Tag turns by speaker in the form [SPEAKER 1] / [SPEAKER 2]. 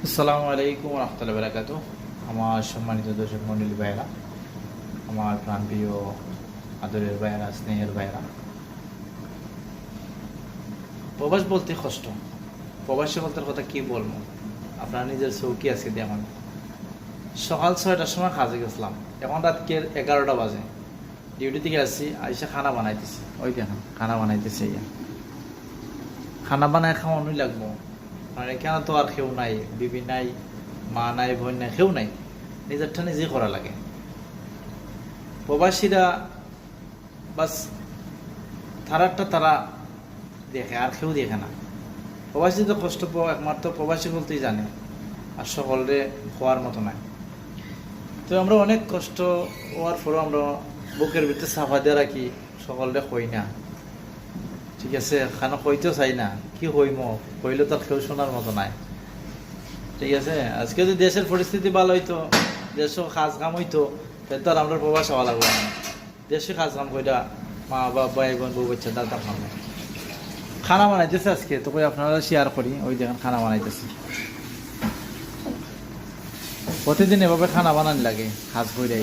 [SPEAKER 1] আসসালামু আলাইকুম রহমতুল্লাহ বারাকাতু। আমার সম্মানিত দর্শক মণ্ডলী ভাইয়েরা, আমার প্রাণপ্রিয় আদরের ভাইয়েরা, স্নেহের ভাইয়েরা, প্রবাস বলতে কষ্ট। প্রবাসী বলতে কথা কি বলবো, আপনারা নিজের চৌকি আজকে দেখুন। সকাল 6টার সময় কাজে গেছিলাম, এখন রাতকে 11টা বাজে। ডিউটি থেকে আসছি, আইসা খানা বানাইতেছি। ওই দেখেন খানা বানাইতেছে, খানা বানায় খাওয়ানোই লাগবো। মানে এখানে তো আর কেউ নাই, বিবি নাই, মা নাই, বোন নাই, কেউ নাই, নিজেরটা নিজেই করা লাগে। প্রবাসীরা বাস তারারটা তারা দেখে, আর কেউ দেখে না। প্রবাসী তো কষ্ট পাওয়া একমাত্র প্রবাসী বলতেই জানে, আর সকলে হওয়ার মতো নাই। তো আমরা অনেক কষ্ট হওয়ার পরেও আমরা বুকের ভিতরে সাফা দিয়ে রাখি, সকলে কই না। ঠিক আছে, খানা কইতেও চাই না, কি কইম, কইলে তো কেউ শোনার মতো নাই। ঠিক আছে, আজকে যদি দেশের পরিস্থিতি ভালো হইতো, দেশও কাজ কাম হইতো, তাহলে তো আর আমরা প্রবাস হওয়া লাগবে না। দেশে কাজ কাম কইরা মা বাবা, ভাই বোন, বউ বাচ্চা দাদা খাবো। খানা বানাইতেছে আজকে, তো কই আপনারা শেয়ার করি। ওই দেখেন খানা বানাইতেছি। প্রতিদিন এভাবে খানা বানানি লাগে কাজ কইরা।